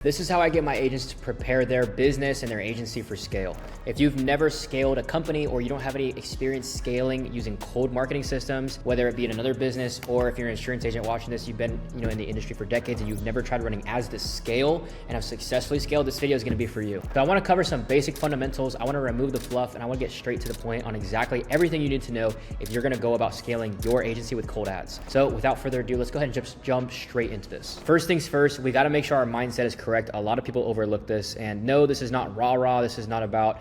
This is how I get my agents to prepare their business and their agency for scale. If you've never scaled a company or you don't have any experience scaling using cold marketing systems, whether it be in another business or if you're an insurance agent watching this, you've been in the industry for decades and you've never tried running ads to scale and have successfully scaled, this video is gonna be for you. So I wanna cover some basic fundamentals, I wanna remove the fluff, and I wanna get straight to the point on exactly everything you need to know if you're gonna go about scaling your agency with cold ads. So without further ado, let's go ahead and just jump straight into this. First things first, we gotta make sure our mindset is correct. A lot of people overlook this, and no, this is not rah-rah. This is not about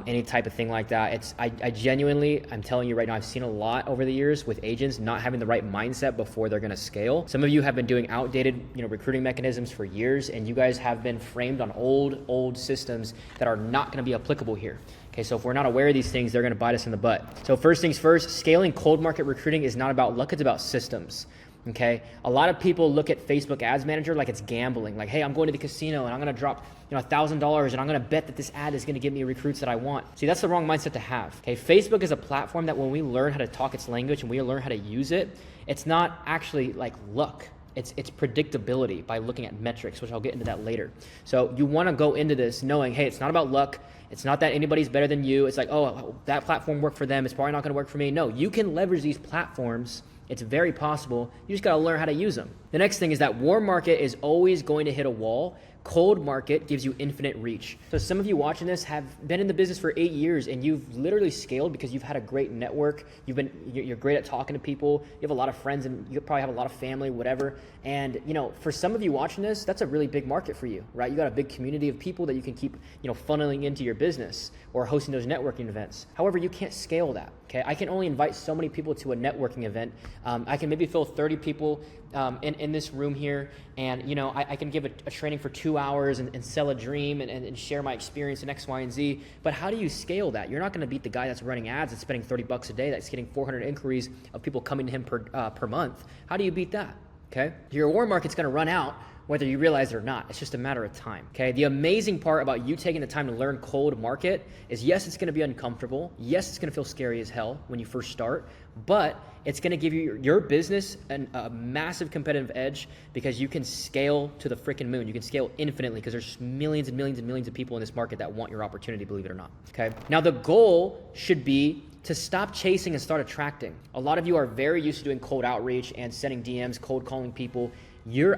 any type of thing like that. I genuinely, I'm telling you right now, I've seen a lot over the years with agents not having the right mindset before they're gonna scale. Some of you have been doing outdated recruiting mechanisms for years, and you guys have been framed on old systems that are not gonna be applicable here. Okay, so if we're not aware of these things, they're gonna bite us in the butt. So first things first, scaling cold market recruiting is not about luck, it's about systems. Okay, a lot of people look at Facebook Ads Manager like it's gambling. Like, hey, I'm going to the casino and I'm gonna drop $1,000 and I'm gonna bet that this ad is gonna give me recruits that I want. See, that's the wrong mindset to have. Okay, Facebook is a platform that when we learn how to talk its language and we learn how to use it, it's not actually like luck. It's predictability by looking at metrics, which I'll get into that later. So you wanna go into this knowing, hey, it's not about luck. It's not that anybody's better than you. It's like, oh, that platform worked for them. It's probably not gonna work for me. No, you can leverage these platforms. It's very possible. You just got to learn how to use them. The next thing is that warm market is always going to hit a wall. Cold market gives you infinite reach. So some of you watching this have been in the business for 8 years and you've literally scaled because you've had a great network. You're great at talking to people. You have a lot of friends and you probably have a lot of family, whatever. And for some of you watching this, that's a really big market for you, right? You got a big community of people that you can keep, funneling into your business or hosting those networking events. However, you can't scale that. Okay, I can only invite so many people to a networking event. I can maybe fill 30 people in this room here, and I can give a training for 2 hours and sell a dream and share my experience in X, Y, and Z. But how do you scale that? You're not going to beat the guy that's running ads that's spending $30 a day, that's getting 400 inquiries of people coming to him per month. How do you beat that? Okay, your warm market's going to run out whether you realize it or not. It's just a matter of time, okay? The amazing part about you taking the time to learn cold market is, yes, it's gonna be uncomfortable. Yes, it's gonna feel scary as hell when you first start, but it's gonna give you your business a massive competitive edge because you can scale to the freaking moon. You can scale infinitely because there's millions and millions and millions of people in this market that want your opportunity, believe it or not, okay? Now, the goal should be to stop chasing and start attracting. A lot of you are very used to doing cold outreach and sending DMs, cold calling people. Your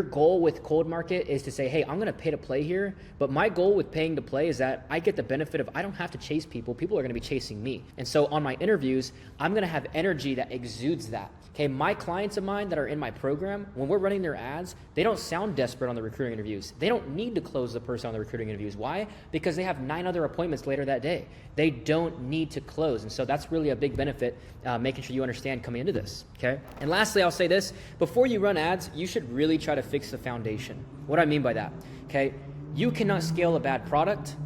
goal with cold market is to say, hey, I'm gonna pay to play here, but my goal with paying to play is that I get the benefit of I don't have to chase people. People are gonna be chasing me. And so on my interviews, I'm gonna have energy that exudes that. Okay, my clients of mine that are in my program, when we're running their ads, they don't sound desperate on the recruiting interviews. They don't need to close the person on the recruiting interviews. Why? Because they have 9 other appointments later that day. They don't need to close. And so that's really a big benefit, making sure you understand coming into this, okay? And lastly, I'll say this, before you run ads, you should really try to fix the foundation. What do I mean by that? Okay, you cannot scale a bad product.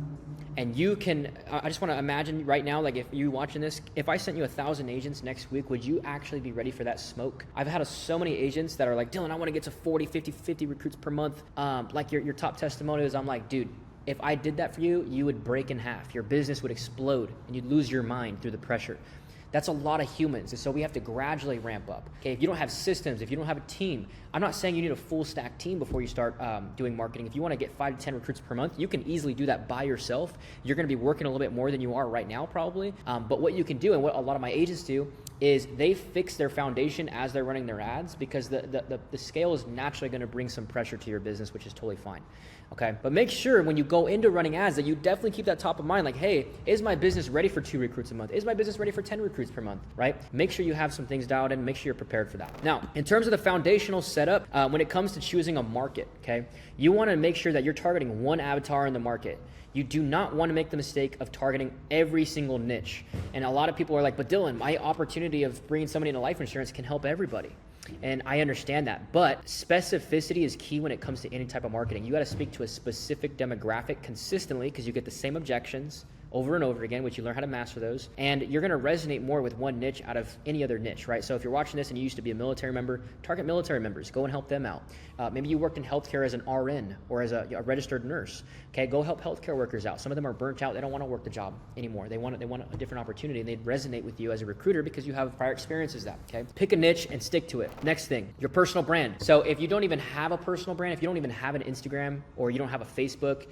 And you can, I just want to imagine right now, like if you watching this, if I sent you 1,000 agents next week, would you actually be ready for that smoke? I've had so many agents that are like, Dylan, I want to get to 40, 50 recruits per month. Like your top testimonials, I'm like, dude, if I did that for you, you would break in half. Your business would explode and you'd lose your mind through the pressure. That's a lot of humans, and so we have to gradually ramp up. Okay, if you don't have systems, if you don't have a team, I'm not saying you need a full stack team before you start doing marketing. If you want to get 5 to 10 recruits per month, you can easily do that by yourself. You're going to be working a little bit more than you are right now, probably. But what you can do, and what a lot of my agents do, is they fix their foundation as they're running their ads because the scale is naturally going to bring some pressure to your business, which is totally fine. Okay, but make sure when you go into running ads that you definitely keep that top of mind, like, hey, is my business ready for 2 recruits a month? Is my business ready for 10 recruits per month, right? Make sure you have some things dialed in, make sure you're prepared for that. Now, in terms of the foundational setup, when it comes to choosing a market, okay, you wanna make sure that you're targeting one avatar in the market. You do not want to make the mistake of targeting every single niche. And a lot of people are like, but Dylan, my opportunity of bringing somebody into life insurance can help everybody. And I understand that, but specificity is key when it comes to any type of marketing. You got to speak to a specific demographic consistently because you get the same objections, over and over again, which you learn how to master those, and you're going to resonate more with one niche out of any other niche, right? So if you're watching this and you used to be a military member, target military members, go and help them out. Maybe you worked in healthcare as an RN or as a registered nurse. Okay, go help healthcare workers out. Some of them are burnt out. They don't want to work the job anymore. They want a different opportunity, and they resonate with you as a recruiter because you have prior experiences that, okay? Pick a niche and stick to it. Next thing, your personal brand. So if you don't even have a personal brand, if you don't even have an Instagram or you don't have a Facebook,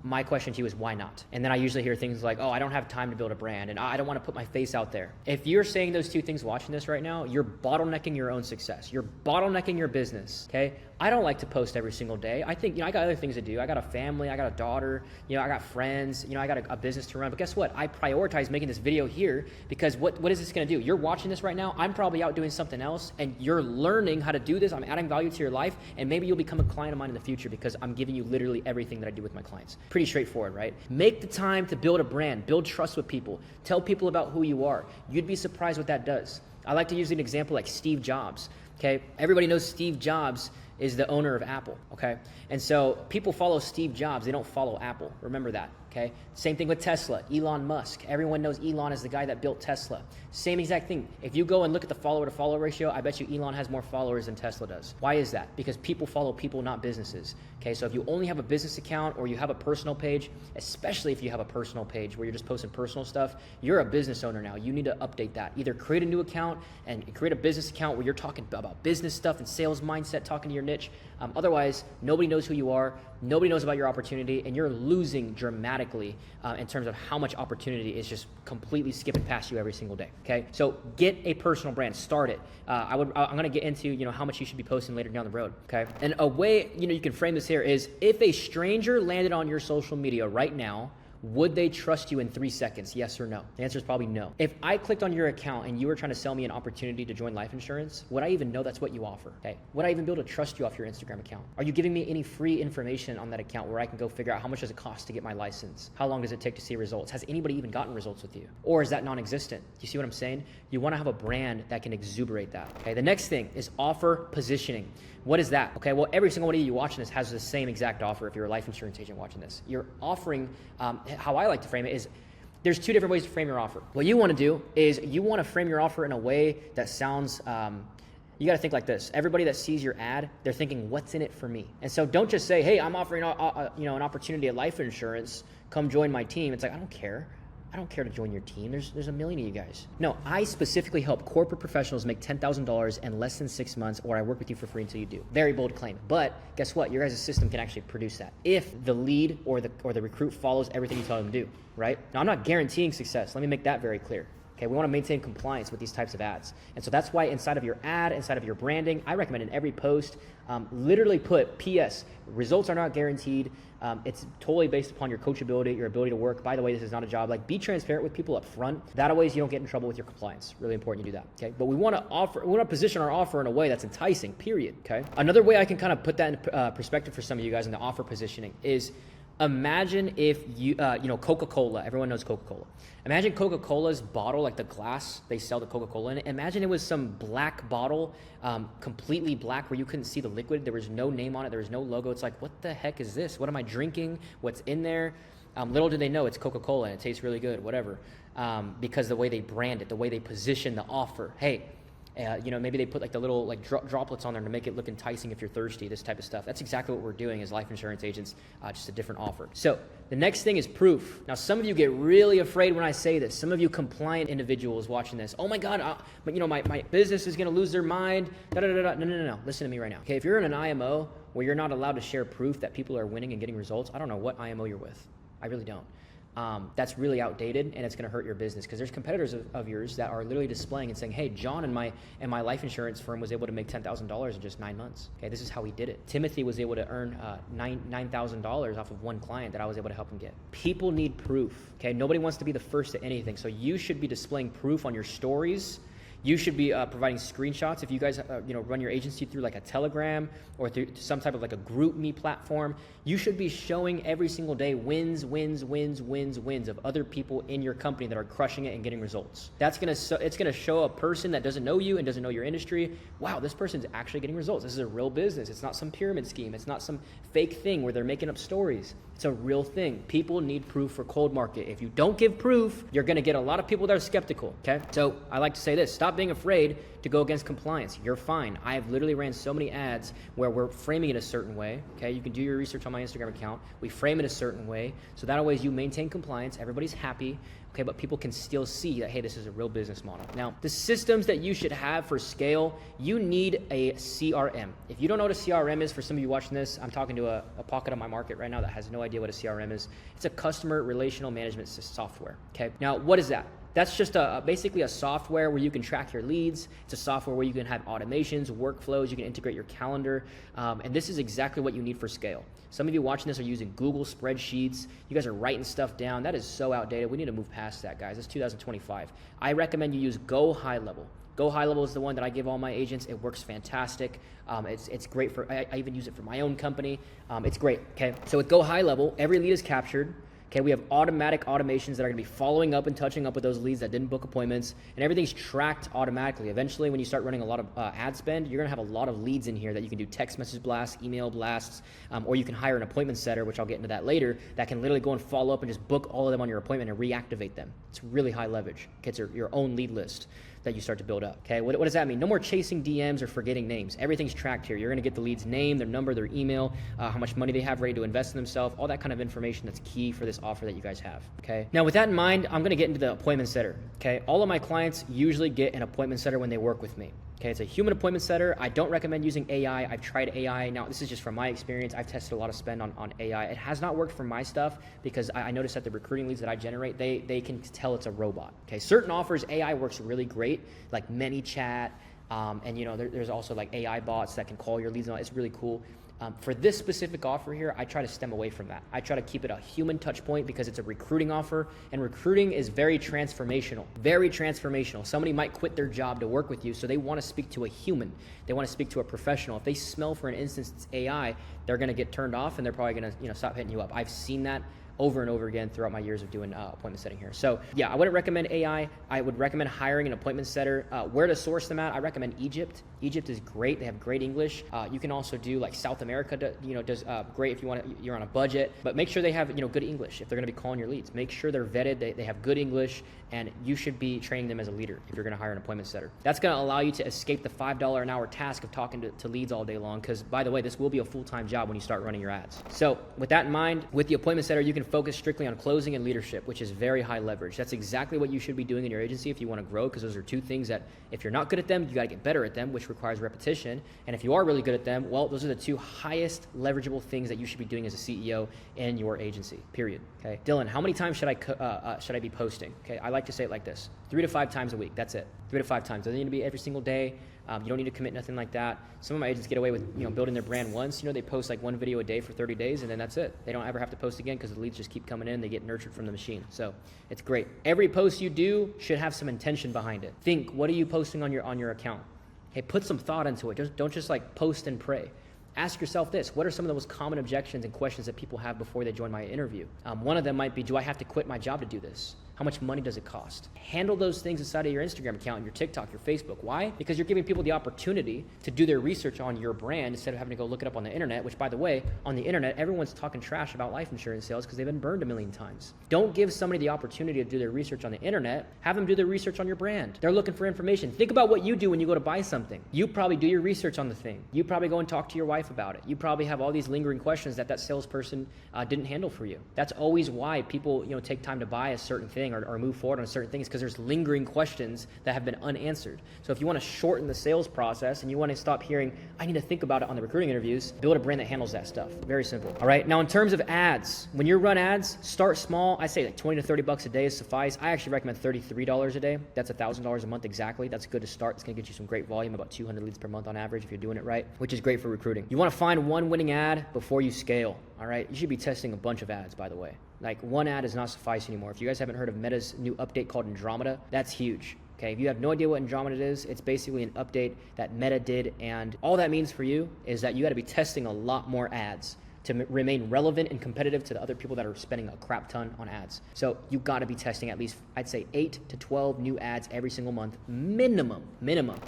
my question to you is why not? And then I usually hear things like, oh, I don't have time to build a brand and I don't want to put my face out there. If you're saying those two things watching this right now, you're bottlenecking your own success. You're bottlenecking your business, okay? I don't like to post every single day. I think, I got other things to do. I got a family, I got a daughter, I got friends, I got a business to run. But guess what? I prioritize making this video here because what is this going to do? You're watching this right now. I'm probably out doing something else and you're learning how to do this. I'm adding value to your life and maybe you'll become a client of mine in the future because I'm giving you literally everything that I do with my clients. Pretty straightforward, right? Make the time to build a brand, build trust with people, tell people about who you are. You'd be surprised what that does. I like to use an example like Steve Jobs, okay? Everybody knows Steve Jobs is the owner of Apple, okay? And so people follow Steve Jobs, they don't follow Apple. Remember that, okay? Same thing with Tesla, Elon Musk. Everyone knows Elon is the guy that built Tesla. Same exact thing. If you go and look at the follower to follower ratio, I bet you Elon has more followers than Tesla does. Why is that? Because people follow people, not businesses, okay? So if you only have a business account or you have a personal page, especially if you have a personal page where you're just posting personal stuff, you're a business owner now. You need to update that. Either create a new account and create a business account where you're talking about business stuff and sales mindset, talking to your niche. Otherwise, nobody knows who you are, nobody knows about your opportunity, and you're losing dramatically in terms of how much opportunity is just completely skipping past you every single day, okay? So get a personal brand, start it. I'm gonna get into, how much you should be posting later down the road, okay? And a way, you can frame this here is if a stranger landed on your social media right now, would they trust you in 3 seconds? Yes or no? The answer is probably no. If I clicked on your account and you were trying to sell me an opportunity to join life insurance, would I even know that's what you offer? Okay. Would I even be able to trust you off your Instagram account? Are you giving me any free information on that account where I can go figure out how much does it cost to get my license? How long does it take to see results? Has anybody even gotten results with you? Or is that non-existent? Do you see what I'm saying? You want to have a brand that can exuberate that. Okay. The next thing is offer positioning. What is that? Okay, well, every single one of you watching this has the same exact offer if you're a life insurance agent watching this. You're offering, how I like to frame it is, there's two different ways to frame your offer. What you want to do is you want to frame your offer in a way that sounds, you got to think like this. Everybody that sees your ad, they're thinking, what's in it for me? And so don't just say, hey, I'm offering an opportunity at life insurance. Come join my team. It's like, I don't care. I don't care to join your team. There's a million of you guys. No, I specifically help corporate professionals make $10,000 in less than 6 months, or I work with you for free until you do. Very bold claim. But guess what? Your guys' system can actually produce that if the lead or the recruit follows everything you tell them to do, right? Now, I'm not guaranteeing success. Let me make that very clear. Okay, we want to maintain compliance with these types of ads. And so that's why inside of your ad, inside of your branding, I recommend in every post, literally put PS, results are not guaranteed. It's totally based upon your coachability, your ability to work. By the way, this is not a job. Like, be transparent with people up front. That ways you don't get in trouble with your compliance. Really important you do that, okay? But we want to position our offer in a way that's enticing, period, okay? Another way I can kind of put that in perspective for some of you guys in the offer positioning is imagine if Coca-Cola, everyone knows Coca-Cola. Imagine Coca-Cola's bottle, like the glass they sell the Coca-Cola in. Imagine it was some black bottle, completely black where you couldn't see the liquid. There was no name on it. There was no logo. It's like, what the heck is this? What am I drinking? What's in there? Little did they know it's Coca-Cola and it tastes really good, whatever. Because the way they brand it, the way they position the offer. Hey, maybe they put like the little droplets on there to make it look enticing if you're thirsty, this type of stuff. That's exactly what we're doing as life insurance agents, just a different offer. So the next thing is proof. Now, some of you get really afraid when I say this. Some of you compliant individuals watching this, oh my God, my business is going to lose their mind. No. Listen to me right now. Okay, if you're in an IMO where you're not allowed to share proof that people are winning and getting results, I don't know what IMO you're with. I really don't. That's really outdated and it's going to hurt your business because there's competitors of yours that are literally displaying and saying, hey, John and my life insurance firm was able to make $10,000 in just 9 months. Okay, this is how he did it. Timothy was able to earn $9,000 off of one client that I was able to help him get. People need proof. Okay, nobody wants to be the first at anything, so you should be displaying proof on your stories. You should be providing screenshots. If you guys run your agency through like a Telegram or through some type of like a group me platform, you should be showing every single day wins of other people in your company that are crushing it and getting results. It's gonna show a person that doesn't know you and doesn't know your industry, wow, this person's actually getting results. This is a real business. It's not some pyramid scheme. It's not some fake thing where they're making up stories. It's a real thing. People need proof for cold market. If you don't give proof, you're gonna get a lot of people that are skeptical, okay? So I like to say this, stop being afraid to go against compliance. You're fine. I have literally ran so many ads where we're framing it a certain way, okay? You can do your research on my Instagram account. We frame it a certain way, so that way you maintain compliance, everybody's happy, okay, but people can still see that, hey, this is a real business model. Now, the systems that you should have for scale, you need a CRM. If you don't know what a CRM is, for some of you watching this, I'm talking to a pocket of my market right now that has no idea what a CRM is. It's a customer relational management software, okay? Now, what is that? That's just basically a software where you can track your leads. It's a software where you can have automations, workflows, you can integrate your calendar, and this is exactly what you need for scale. Some of you watching this are using Google spreadsheets. You guys are writing stuff down. That is so outdated. We need to move past that, guys. It's 2025. I recommend you use Go High Level. Go High Level is the one that I give all my agents. It works fantastic. It's great for, I even use it for my own company. It's great, okay? So with Go High Level, every lead is captured. Okay, we have automatic automations that are going to be following up and touching up with those leads that didn't book appointments, and everything's tracked automatically. Eventually, when you start running a lot of ad spend, you're going to have a lot of leads in here that you can do text message blasts, email blasts, or you can hire an appointment setter, which I'll get into that later, that can literally go and follow up and just book all of them on your appointment and reactivate them. It's really high leverage. Okay, it's your own lead list that you start to build up. Okay, what does that mean? No more chasing DMs or forgetting names. Everything's tracked here. You're going to get the lead's name, their number, their email, how much money they have ready to invest in themselves, all that kind of information that's key for this offer that you guys have. Okay, now with that in mind, I'm going to get into the appointment setter. Okay, all of my clients usually get an appointment setter when they work with me. Okay, it's a human appointment setter. I don't recommend using AI. I've tried AI. Now, this is just from my experience. I've tested a lot of spend on AI. It has not worked for my stuff because I noticed that the recruiting leads that I generate, they can tell it's a robot. Okay, certain offers, AI works really great, like ManyChat, and there's also like AI bots that can call your leads. It's really cool. For this specific offer here, I try to stem away from that. I try to keep it a human touch point because it's a recruiting offer, and recruiting is very transformational, very transformational. Somebody might quit their job to work with you, so they want to speak to a human. They want to speak to a professional. If they smell, for an instance, it's AI, they're going to get turned off, and they're probably going to stop hitting you up. I've seen that over and over again throughout my years of doing appointment setting here. So yeah, I wouldn't recommend AI. I would recommend hiring an appointment setter. Where to source them at? I recommend Egypt. Egypt is great. They have great English. You can also do like South America, does great if you're on a budget, but make sure they have, good English if they're going to be calling your leads. Make sure they're vetted. They have good English, and you should be training them as a leader if you're going to hire an appointment setter. That's going to allow you to escape the $5 an hour task of talking to leads all day long, because by the way, this will be a full-time job when you start running your ads. So with that in mind, with the appointment setter, you can focus strictly on closing and leadership, which is very high leverage. That's exactly what you should be doing in your agency if you want to grow, because those are two things that if you're not good at them, you got to get better at them, which requires repetition. And if you are really good at them, well, those are the two highest leverageable things that you should be doing as a CEO in your agency, period. Okay, Dylan, how many times should I be posting? Okay, I like to say it like this: 3 to 5 times a week. That's it. 3 to 5 times. Doesn't need to be every single day. You don't need to commit nothing like that. Some of my agents get away with building their brand once. They post like one video a day for 30 days, and then that's it. They don't ever have to post again because the leads just keep coming in. They get nurtured from the machine. So it's great. Every post you do should have some intention behind it. Think, what are you posting on your account? Hey, put some thought into it. Don't just like post and pray. Ask yourself this: what are some of the most common objections and questions that people have before they join my interview? One of them might be, do I have to quit my job to do this? How much money does it cost? Handle those things inside of your Instagram account, your TikTok, your Facebook. Why? Because you're giving people the opportunity to do their research on your brand instead of having to go look it up on the internet, which, by the way, on the internet, everyone's talking trash about life insurance sales because they've been burned a million times. Don't give somebody the opportunity to do their research on the internet. Have them do their research on your brand. They're looking for information. Think about what you do when you go to buy something. You probably do your research on the thing. You probably go and talk to your wife about it. You probably have all these lingering questions that salesperson didn't handle for you. That's always why people take time to buy a certain thing or move forward on certain things, because there's lingering questions that have been unanswered. So if you want to shorten the sales process and you want to stop hearing, I need to think about it on the recruiting interviews, build a brand that handles that stuff. Very simple. All right. Now, in terms of ads, when you run ads, start small. I say like 20 to 30 bucks a day is suffice. I actually recommend $33 a day. That's $1,000 a month exactly. That's good to start. It's going to get you some great volume, about 200 leads per month on average if you're doing it right, which is great for recruiting. You want to find one winning ad before you scale. All right. You should be testing a bunch of ads, by the way. Like, one ad does not suffice anymore. If you guys haven't heard of Meta's new update called Andromeda, that's huge. Okay, Okay, if you have no idea what Andromeda is, it's basically an update that Meta did, and all that means for you is that you got to be testing a lot more ads to remain relevant and competitive to the other people that are spending a crap ton on ads. So you got to be testing at least, I'd say 8 to 12 new ads every single month, minimum.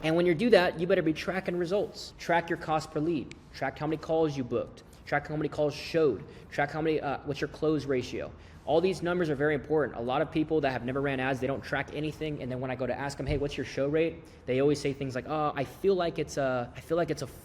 And when you do that, you better be tracking results. Track your cost per lead. Track how many calls you booked. Track how many calls showed. Track how many, what's your close ratio. All these numbers are very important. A lot of people that have never ran ads, they don't track anything. And then when I go to ask them, hey, what's your show rate? They always say things like, oh, I feel like it's a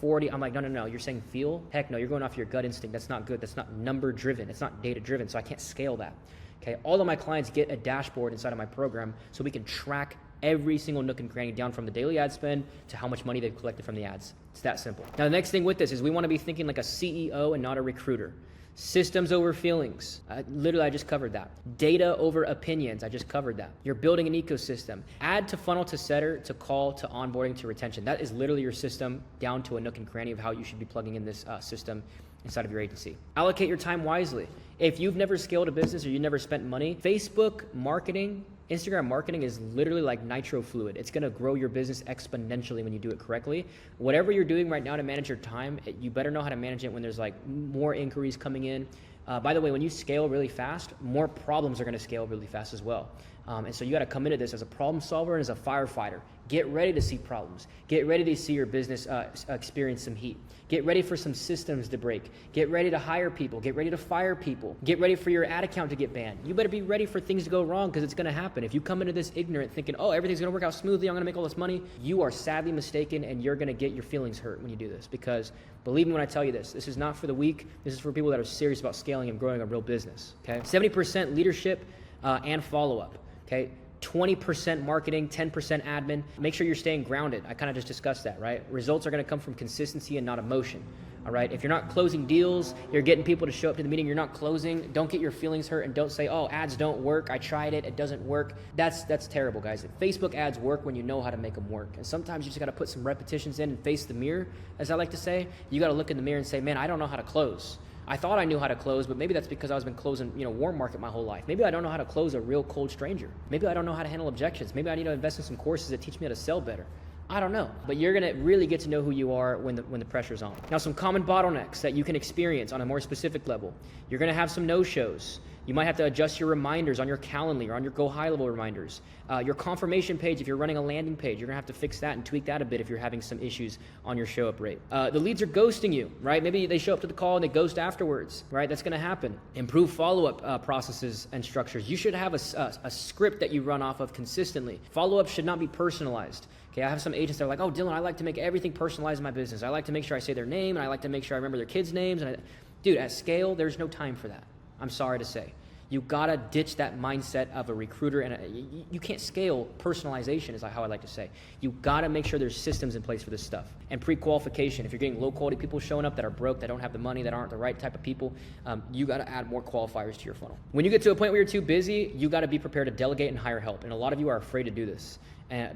40. I'm like, no. You're saying feel? Heck no, you're going off your gut instinct. That's not good. That's not number driven. It's not data driven. So I can't scale that. Okay. All of my clients get a dashboard inside of my program so we can track every single nook and cranny down from the daily ad spend to how much money they've collected from the ads. It's that simple. Now, the next thing with this is we want to be thinking like a CEO and not a recruiter. Systems over feelings. Literally, I just covered that. Data over opinions. I just covered that. You're building an ecosystem. Add to funnel to setter to call to onboarding to retention. That is literally your system down to a nook and cranny of how you should be plugging in this system inside of your agency. Allocate your time wisely. If you've never scaled a business or you've never spent money, Facebook marketing, Instagram marketing is literally like nitro fluid. It's going to grow your business exponentially when you do it correctly. Whatever you're doing right now to manage your time, you better know how to manage it when there's like more inquiries coming in. By the way, when you scale really fast, more problems are going to scale really fast as well. And so you got to come into this as a problem solver and as a firefighter. Get ready to see problems. Get ready to see your business experience some heat. Get ready for some systems to break. Get ready to hire people. Get ready to fire people. Get ready for your ad account to get banned. You better be ready for things to go wrong because it's going to happen. If you come into this ignorant thinking, oh, everything's going to work out smoothly, I'm going to make all this money, you are sadly mistaken and you're going to get your feelings hurt when you do this because believe me when I tell you this is not for the weak. This is for people that are serious about scaling and growing a real business. Okay, 70% leadership and follow-up. Okay, 20% marketing, 10% admin. Make sure you're staying grounded. I kind of just discussed that, right? Results are going to come from consistency and not emotion. All right. If you're not closing deals, you're getting people to show up to the meeting, you're not closing, don't get your feelings hurt and don't say, oh, ads don't work. I tried it. It doesn't work. That's terrible, guys. Facebook ads work when you know how to make them work. And sometimes you just got to put some repetitions in and face the mirror, as I like to say. You got to look in the mirror and say, man, I don't know how to close. I thought I knew how to close, but maybe that's because I've been closing, warm market my whole life. Maybe I don't know how to close a real cold stranger. Maybe I don't know how to handle objections. Maybe I need to invest in some courses that teach me how to sell better. I don't know, but you're going to really get to know who you are when the pressure's on. Now, some common bottlenecks that you can experience on a more specific level. You're going to have some no-shows. You might have to adjust your reminders on your Calendly or on your Go High level reminders. Your confirmation page, if you're running a landing page, you're going to have to fix that and tweak that a bit if you're having some issues on your show-up rate. The leads are ghosting you, right? Maybe they show up to the call and they ghost afterwards, right? That's going to happen. Improve follow-up processes and structures. You should have a script that you run off of consistently. Follow-up should not be personalized. Okay, I have some agents that are like, oh, Dylan, I like to make everything personalized in my business. I like to make sure I say their name, and I like to make sure I remember their kids' names. Dude, at scale, there's no time for that. I'm sorry to say. You gotta ditch that mindset of a recruiter, and you can't scale personalization, is how I like to say. You gotta make sure there's systems in place for this stuff. And pre-qualification, if you're getting low-quality people showing up that are broke, that don't have the money, that aren't the right type of people, you gotta add more qualifiers to your funnel. When you get to a point where you're too busy, you gotta be prepared to delegate and hire help. And a lot of you are afraid to do this.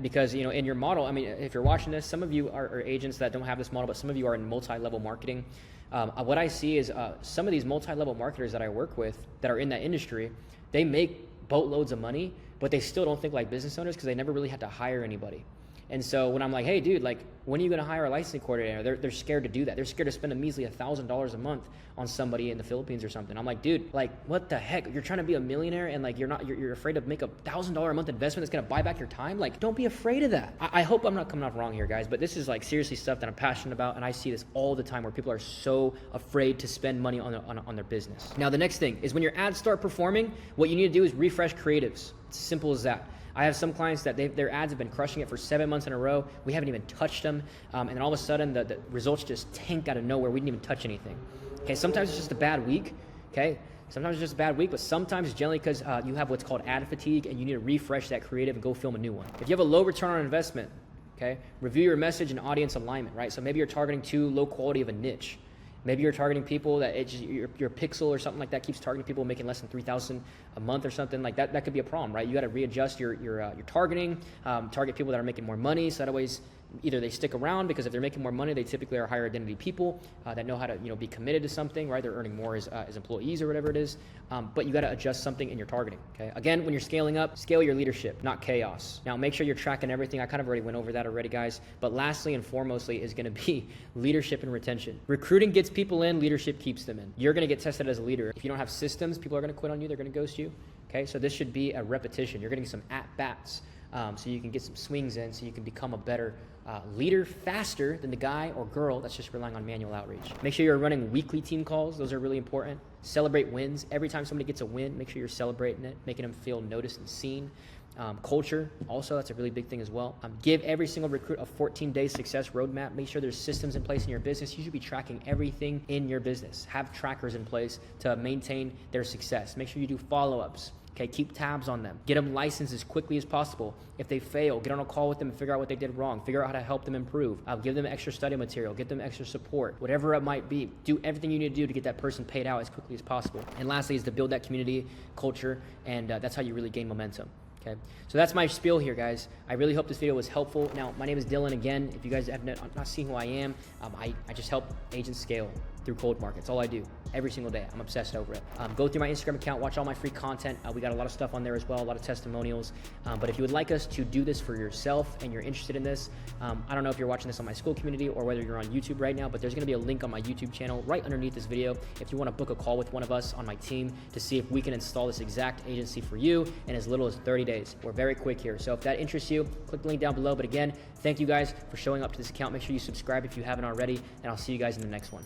Because, in your model, I mean, if you're watching this, some of you are agents that don't have this model, but some of you are in multi-level marketing. What I see is some of these multi-level marketers that I work with that are in that industry, they make boatloads of money, but they still don't think like business owners because they never really had to hire anybody. And so when I'm like, hey, dude, like, when are you going to hire a licensing coordinator? They're scared to do that. They're scared to spend a measly $1,000 a month on somebody in the Philippines or something. I'm like, dude, like, what the heck? You're trying to be a millionaire and like you're afraid to make a $1,000 a month investment that's going to buy back your time? Like, don't be afraid of that. I hope I'm not coming off wrong here, guys, but this is like seriously stuff that I'm passionate about, and I see this all the time where people are so afraid to spend money on their business. Now, the next thing is when your ads start performing, what you need to do is refresh creatives. It's as simple as that. I have some clients that their ads have been crushing it for 7 months in a row. We haven't even touched them. And then all of a sudden, the results just tank out of nowhere. We didn't even touch anything. Okay, sometimes it's just a bad week. Okay, sometimes it's just a bad week, but sometimes it's generally because you have what's called ad fatigue and you need to refresh that creative and go film a new one. If you have a low return on investment, okay, review your message and audience alignment, right? So maybe you're targeting too low quality of a niche. Maybe you're targeting people that your pixel or something like that keeps targeting people making less than $3,000 a month or something like that. That could be a problem, right? You got to readjust your targeting, target people that are making more money. So that always either they stick around because if they're making more money, they typically are higher identity people that know how to be committed to something, right? They're earning more as employees or whatever it is. But you got to adjust something in your targeting. Okay. Again, when you're scaling up, scale your leadership, not chaos. Now make sure you're tracking everything. I kind of already went over that already, guys. But lastly and foremostly is going to be leadership and retention. Recruiting gets people in, leadership keeps them in. You're going to get tested as a leader. If you don't have systems, people are going to quit on you. They're going to ghost you. Okay. So this should be a repetition. You're getting some at-bats. So you can get some swings in, so you can become a better leader faster than the guy or girl that's just relying on manual outreach. Make sure you're running weekly team calls. Those are really important. Celebrate wins. Every time somebody gets a win, make sure you're celebrating it, making them feel noticed and seen. Culture, also, that's a really big thing as well. Give every single recruit a 14-day success roadmap. Make sure there's systems in place in your business. You should be tracking everything in your business. Have trackers in place to maintain their success. Make sure you do follow-ups. Okay, keep tabs on them. Get them licensed as quickly as possible. If they fail, get on a call with them and figure out what they did wrong. Figure out how to help them improve. Give them extra study material. Get them extra support. Whatever it might be. Do everything you need to do to get that person paid out as quickly as possible. And lastly is to build that community culture, and that's how you really gain momentum. Okay, so that's my spiel here, guys. I really hope this video was helpful. Now, my name is Dylan. Again, if you guys have not seen who I am, I just help agents scale through cold markets. That's all I do every single day. I'm obsessed over it. Go through my Instagram account, watch all my free content. We got a lot of stuff on there as well, a lot of testimonials. But if you would like us to do this for yourself and you're interested in this, I don't know if you're watching this on my school community or whether you're on YouTube right now, but there's gonna be a link on my YouTube channel right underneath this video if you wanna book a call with one of us on my team to see if we can install this exact agency for you in as little as 30 days. We're very quick here. So if that interests you, click the link down below. But again, thank you guys for showing up to this account. Make sure you subscribe if you haven't already, and I'll see you guys in the next one.